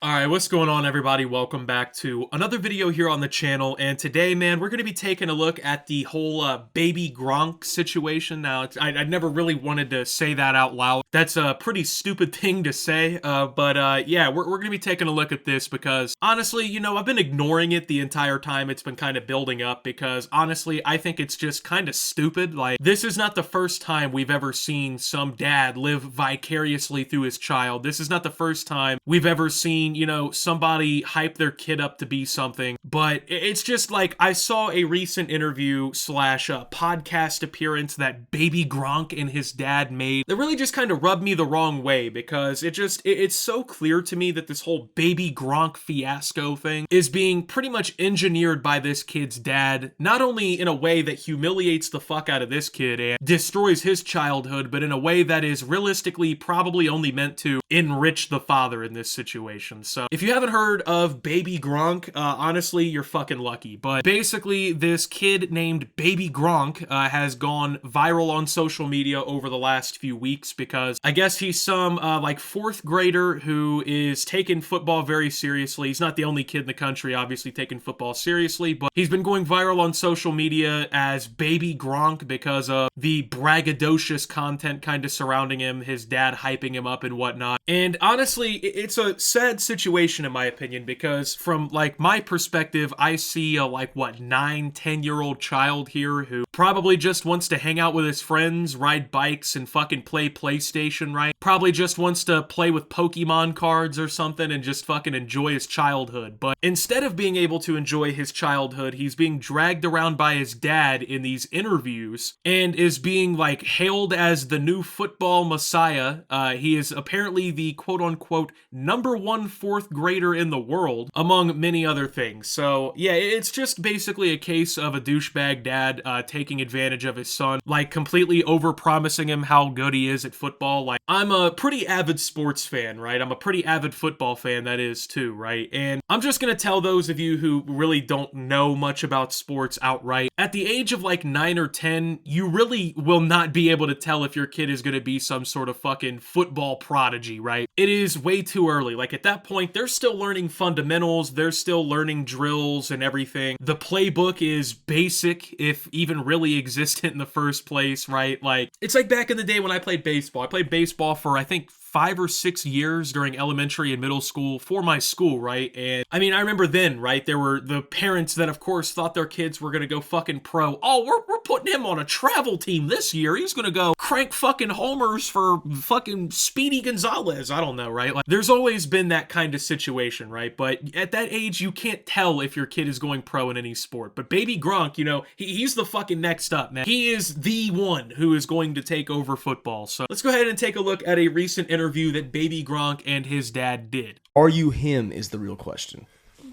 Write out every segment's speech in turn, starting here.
Alright, what's going on everybody? Welcome back to another video here on the channel, and today, man, we're going to be taking a look at the whole baby Gronk situation. Now, I never really wanted to say that out loud. That's a pretty stupid thing to say, but yeah, we're going to be taking a look at this because, honestly, I've been ignoring it the entire time it's been kind of building up because, honestly, I think it's just kind of stupid. Like, this is not the first time we've ever seen some dad live vicariously through his child. This is not the first time we've ever seen somebody hype their kid up to be something, but it's just like, I saw a recent interview slash podcast appearance that baby Gronk and his dad made that really just kind of rubbed me the wrong way because it's so clear to me that this whole baby Gronk fiasco thing is being pretty much engineered by this kid's dad, not only in a way that humiliates the fuck out of this kid and destroys his childhood, but in a way that is realistically probably only meant to enrich the father in this situation. So if you haven't heard of baby Gronk, honestly, you're fucking lucky. But basically, this kid named baby Gronk has gone viral on social media over the last few weeks because I guess he's some like fourth grader who is taking football very seriously. He's not the only kid in the country obviously taking football seriously, but he's been going viral on social media as baby Gronk because of the braggadocious content kind of surrounding him, his dad hyping him up and whatnot. And honestly, it's a sad situation in my opinion because from like my perspective, I see a 9-10-year-old child here who probably just wants to hang out with his friends, ride bikes, and fucking play PlayStation, right? Probably just wants to play with Pokemon cards or something and just fucking enjoy his childhood. But instead of being able to enjoy his childhood, he's being dragged around by his dad in these interviews and is being hailed as the new football messiah. He is apparently the quote-unquote number one fourth grader in the world, among many other things. So yeah, it's just basically a case of a douchebag dad taking advantage of his son, completely over-promising him how good he is at football. I'm a pretty avid sports fan, right? I'm a pretty avid football fan, that is, too, right? And I'm just gonna tell those of you who really don't know much about sports outright, at the age of 9 or 10, you really will not be able to tell if your kid is gonna be some sort of fucking football prodigy, right? It is way too early. At that point, they're still learning fundamentals, they're still learning drills and everything. The playbook is basic, if even really existent in the first place, right? It's like back in the day when I played baseball. I played baseball for, I think, 5 or 6 years during elementary and middle school for my school, right? And I mean, I remember then, right, there were the parents that of course thought their kids were gonna go fucking pro. Oh, we're putting him on a travel team this year. He's gonna go crank fucking homers for fucking Speedy Gonzalez. I don't know, right? There's always been that kind of situation, right? But at that age, you can't tell if your kid is going pro in any sport. But baby Gronk, he's the fucking next up, man. He is the one who is going to take over football. So let's go ahead and take a look at a recent interview that baby Gronk and his dad did. Are you him is the real question.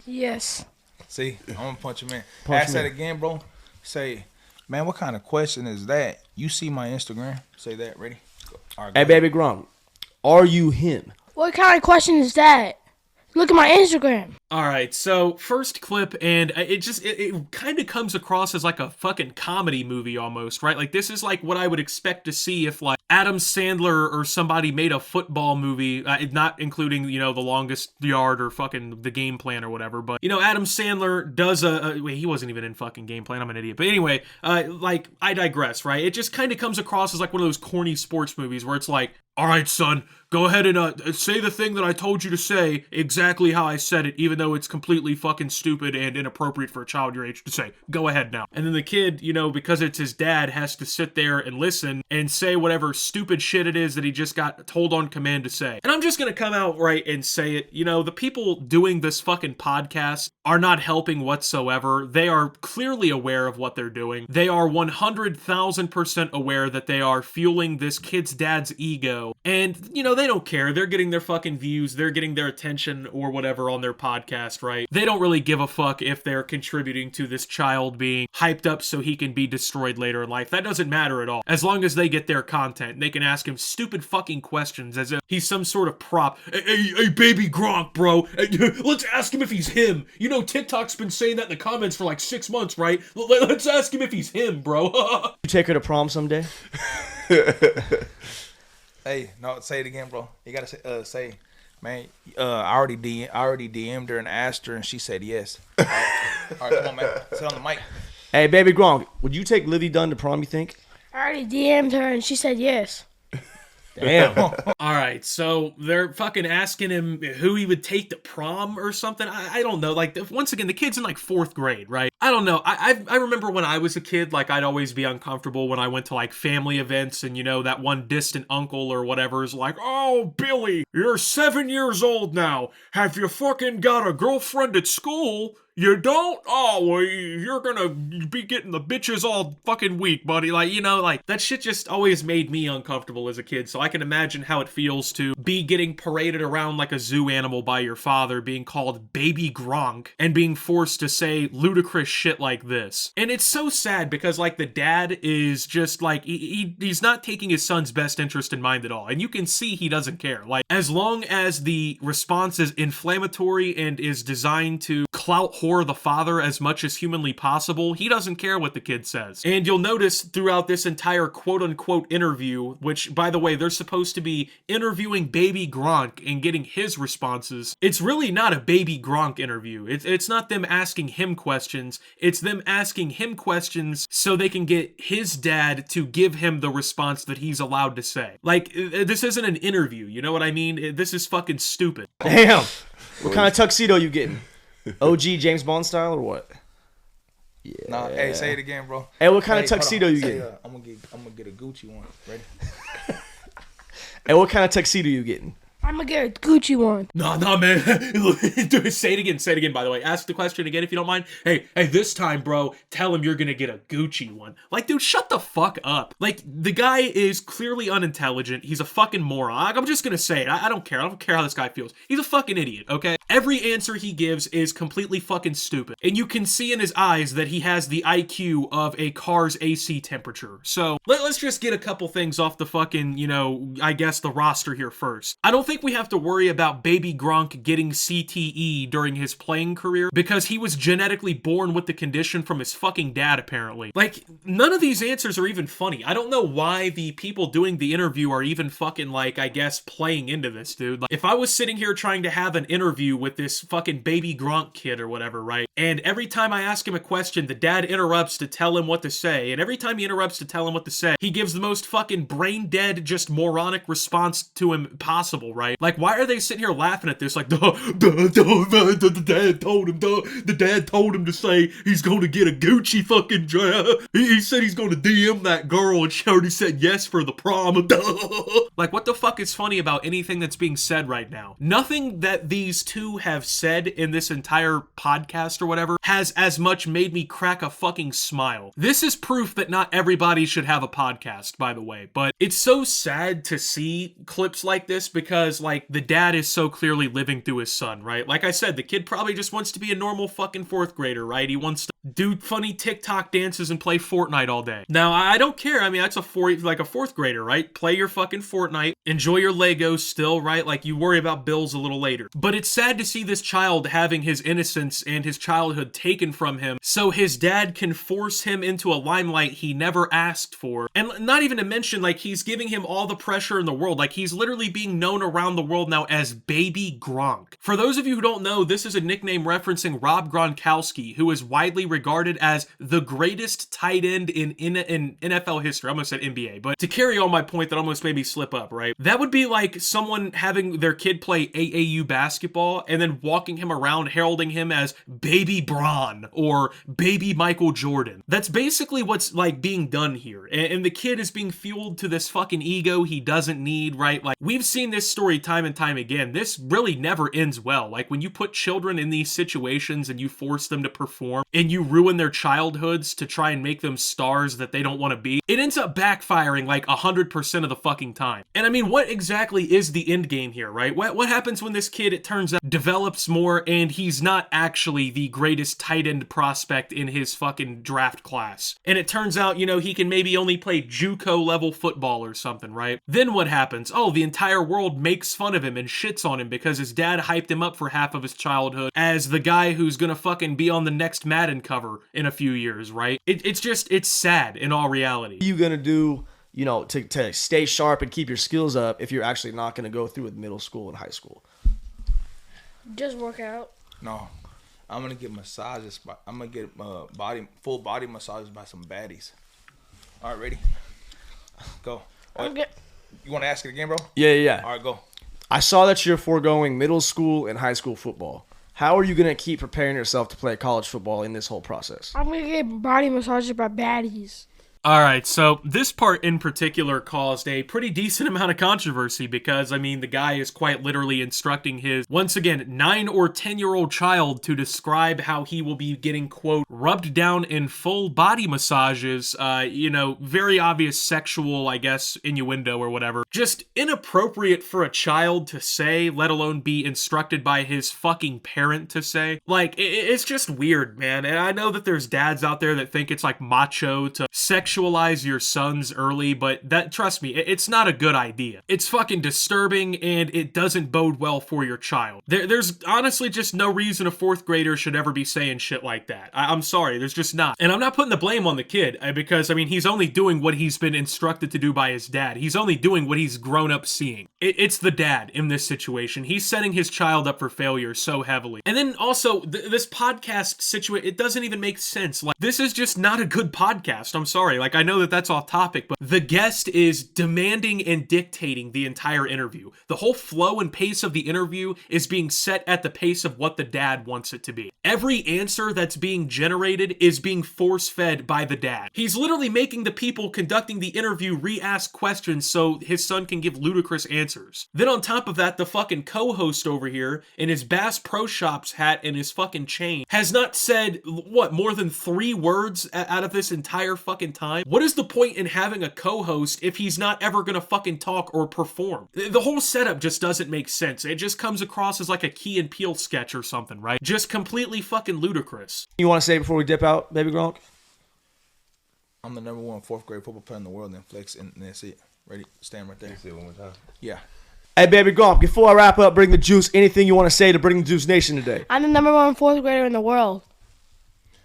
Yes. See, I'm gonna punch him in. Ask that again, bro. Say, man, what kind of question is that? You see my Instagram? Say that. Ready? All right, hey, baby Gronk, are you him? What kind of question is that? Look at my Instagram. Alright, so first clip, and it kind of comes across as like a fucking comedy movie almost, right? This is what I would expect to see if Adam Sandler or somebody made a football movie, not including, The Longest Yard or fucking The Game Plan or whatever, but, Adam Sandler does wait, he wasn't even in fucking Game Plan, I'm an idiot. But anyway, I digress, right? It just kind of comes across as one of those corny sports movies where it's all right, son, go ahead and say the thing that I told you to say exactly how I said it, even though it's completely fucking stupid and inappropriate for a child your age to say. Go ahead now. And then the kid, because it's his dad, has to sit there and listen and say whatever stupid shit it is that he just got told on command to say. And I'm just gonna come out right and say it. The people doing this fucking podcast are not helping whatsoever. They are clearly aware of what they're doing. They are 100,000% aware that they are fueling this kid's dad's ego. And, they don't care. They're getting their fucking views. They're getting their attention or whatever on their podcast, right? They don't really give a fuck if they're contributing to this child being hyped up so he can be destroyed later in life. That doesn't matter at all. As long as they get their content, they can ask him stupid fucking questions as if he's some sort of prop. Hey, baby Gronk, bro. Let's ask him if he's him. TikTok's been saying that in the comments for 6 months, right? Let's ask him if he's him, bro. You take her to prom someday? Hey, no, say it again, bro. You gotta say, Man, I already DM'd her and asked her, and she said yes. All right, come on, man. Sit on the mic. Hey, baby Gronk, would you take Livy Dunn to prom, you think? I already DM'd her and she said yes. Damn. All right, so they're fucking asking him who he would take to prom or something. I don't know. Like, once again, the kid's in like 4th grade, right? I don't know. I remember when I was a kid, like, I'd always be uncomfortable when I went to like family events, and you know, that one distant uncle or whatever is like, "Oh, Billy, you're 7 years old now. Have you fucking got a girlfriend at school? You don't? Oh, well, you're gonna be getting the bitches all fucking week, buddy." Like, you know, like, that shit just always made me uncomfortable as a kid, so I can imagine how it feels to be getting paraded around like a zoo animal by your father, being called Baby Gronk, and being forced to say ludicrous shit like this. And it's so sad because, like, the dad is just, like, he's not taking his son's best interest in mind at all, and you can see he doesn't care. Like, as long as the response is inflammatory and is designed to clout whore the father as much as humanly possible, he doesn't care what the kid says. And you'll notice throughout this entire quote-unquote interview, which, by the way, they're supposed to be interviewing Baby Gronk and getting his responses, it's really not a Baby Gronk interview. It's not them asking him questions, it's them asking him questions so they can get his dad to give him the response that he's allowed to say. Like, this isn't an interview, you know what I mean? This is fucking stupid. Damn. What kind of tuxedo you getting? OG James Bond style or what? Yeah. Nah, hey, say it again, bro. Hey, what kind of tuxedo you getting? I'm gonna get a Gucci one. Ready? Hey, what kind of tuxedo you getting? I'm gonna get a Gucci one. No, man. Dude, say it again, by the way. Ask the question again if you don't mind. Hey, this time, bro, tell him you're gonna get a Gucci one. Like, dude, shut the fuck up. Like, the guy is clearly unintelligent. He's a fucking moron. I'm just gonna say it. I don't care. I don't care how this guy feels. He's a fucking idiot, okay? Every answer he gives is completely fucking stupid. And you can see in his eyes that he has the IQ of a car's AC temperature. So, let's just get a couple things off the fucking, you know, I guess the roster here first. I don't think we have to worry about Baby Gronk getting CTE during his playing career because he was genetically born with the condition from his fucking dad, apparently. Like, none of these answers are even funny. I don't know why the people doing the interview are even fucking, like, I guess, playing into this, dude. Like, if I was sitting here trying to have an interview with this fucking Baby Gronk kid or whatever, right? And every time I ask him a question, the dad interrupts to tell him what to say. And every time he interrupts to tell him what to say, he gives the most fucking brain dead, just moronic response to him possible, right? Like, why are they sitting here laughing at this? Like, the dad told him to say he's going to get a Gucci fucking dress. He said he's going to DM that girl and she already said yes for the prom. Like, what the fuck is funny about anything that's being said right now? Nothing that these two have said in this entire podcast or whatever has as much made me crack a fucking smile. This is proof that not everybody should have a podcast, by the way, but it's so sad to see clips like this because, like, the dad is so clearly living through his son, right? Like I said, the kid probably just wants to be a normal fucking 4th grader, right? He wants to do funny TikTok dances and play Fortnite all day. Now, I don't care. I mean, that's a 4th grader, right? Play your fucking Fortnite. Enjoy your Legos still, right? Like, you worry about bills a little later. But it's sad to see this child having his innocence and his childhood taken from him so his dad can force him into a limelight he never asked for. And not even to mention, like, he's giving him all the pressure in the world. Like, he's literally being known around the world now as Baby Gronk. For those of you who don't know, this is a nickname referencing Rob Gronkowski, who is widely regarded as the greatest tight end in NFL history. I almost said NBA, but to carry on my point that almost made me slip up, right? That would be like someone having their kid play AAU basketball and then walking him around heralding him as Baby Bron or Baby Michael Jordan. That's basically what's, like, being done here. And the kid is being fueled to this fucking ego he doesn't need, right? Like, we've seen this story time and time again. This really never ends well. Like, when you put children in these situations and you force them to perform and you ruin their childhoods to try and make them stars that they don't want to be, it ends up backfiring like 100% of the fucking time. And I mean, what exactly is the end game here, right? What happens when this kid, it turns out, develops more and he's not actually the greatest tight end prospect in his fucking draft class? And it turns out, you know, he can maybe only play JUCO level football or something, right? Then what happens? Oh, the entire world makes fun of him and shits on him because his dad hyped him up for half of his childhood as the guy who's gonna fucking be on the next Madden cover in a few years, right? It's sad in all reality. What are you gonna do, you know, to stay sharp and keep your skills up if you're actually not gonna go through with middle school and high school? Just work out. No, I'm gonna get massages. I'm gonna get full body massages by some baddies. All right, ready? Go. Okay. You want to ask it again, bro? Yeah. All right, go. I saw that you're foregoing middle school and high school football. How are you going to keep preparing yourself to play college football in this whole process? I'm gonna get body massages by baddies. All right, so this part in particular caused a pretty decent amount of controversy because, I mean, the guy is quite literally instructing his, once again, 9 or 10-year-old child to describe how he will be getting, quote, rubbed down in full body massages, very obvious sexual, I guess, innuendo or whatever. Just inappropriate for a child to say, let alone be instructed by his fucking parent to say. Like, it's just weird, man. And I know that there's dads out there that think it's, like, macho to sexualize your sons early, but that, trust me, it's not a good idea. It's fucking disturbing, and it doesn't bode well for your child. There's honestly just no reason a 4th grader should ever be saying shit like that. I'm sorry, there's just not. And I'm not putting the blame on the kid, because, I mean, he's only doing what he's been instructed to do by his dad. He's only doing what he's grown up seeing. It's the dad in this situation. He's setting his child up for failure so heavily. And then also, this podcast situation, it doesn't even make sense. Like, this is just not a good podcast. I'm sorry. Like, I know that that's off topic, but the guest is demanding and dictating the entire interview. The whole flow and pace of the interview is being set at the pace of what the dad wants it to be. Every answer that's being generated is being force-fed by the dad. He's literally making the people conducting the interview re-ask questions so his son can give ludicrous answers. Then on top of that, the fucking co-host over here, in his Bass Pro Shops hat and his fucking chain, has not said, what, more than 3 words out of this entire fucking time? What is the point in having a co-host if he's not ever gonna fucking talk or perform? The whole setup just doesn't make sense. It just comes across as like a Key and Peele sketch or something, right? Just completely fucking ludicrous. You want to say before we dip out, baby Gronk? I'm the number 1 4th grade football player in the world, and flex, and that's it. Ready? Stand right there. Say it one more time. Yeah. Hey, baby Gronk, before I wrap up, bring the juice. Anything you want to say to Bring the Juice Nation today? I'm the number 1 4th grader in the world.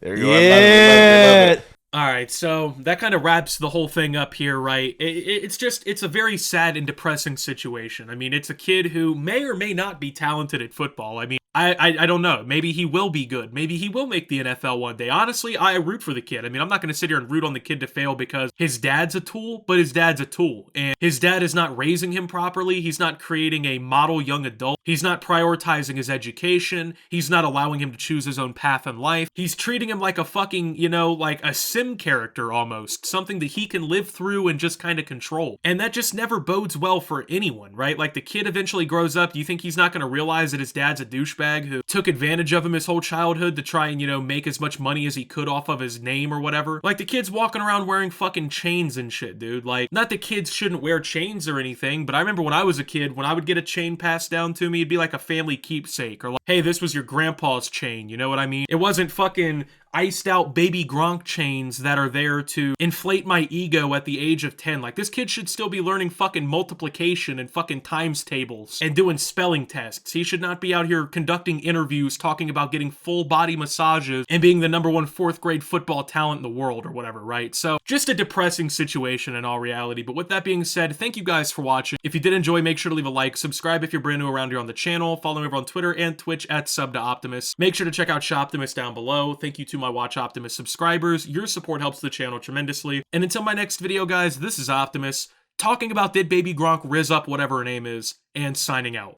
There you go. Yeah. All right, so that kind of wraps the whole thing up here, right? It's a very sad and depressing situation. I mean, it's a kid who may or may not be talented at football. I mean, I don't know. Maybe he will be good. Maybe he will make the NFL one day. Honestly, I root for the kid. I mean, I'm not going to sit here and root on the kid to fail because his dad's a tool, but his dad's a tool. And his dad is not raising him properly. He's not creating a model young adult. He's not prioritizing his education. He's not allowing him to choose his own path in life. He's treating him like a fucking, like a sim character almost. Something that he can live through and just kind of control. And that just never bodes well for anyone, right? Like, the kid eventually grows up. Do you think he's not going to realize that his dad's a douchebag who took advantage of him his whole childhood to try and, make as much money as he could off of his name or whatever? Like, the kid's walking around wearing fucking chains and shit, dude. Like, not that kids shouldn't wear chains or anything, but I remember when I was a kid, when I would get a chain passed down to me, it'd be like a family keepsake, or like, hey, this was your grandpa's chain, you know what I mean? It wasn't fucking iced out baby Gronk chains that are there to inflate my ego at the age of 10. Like, this kid should still be learning fucking multiplication and fucking times tables and doing spelling tests. He should not be out here conducting interviews talking about getting full body massages and being the number 1 4th grade football talent in the world or whatever, right? So, just a depressing situation in all reality. But with that being said, thank you guys for watching. If you did enjoy, make sure to leave a like, subscribe if you're brand new around here on the channel, follow me over on Twitter and Twitch at @SubToOptimus. Make sure to check out Shoptimus down below. Thank you to my Watch Optimus subscribers. Your support helps the channel tremendously. And until my next video, guys, this is Optimus, talking about did baby Gronk rizz up whatever her name is, and signing out.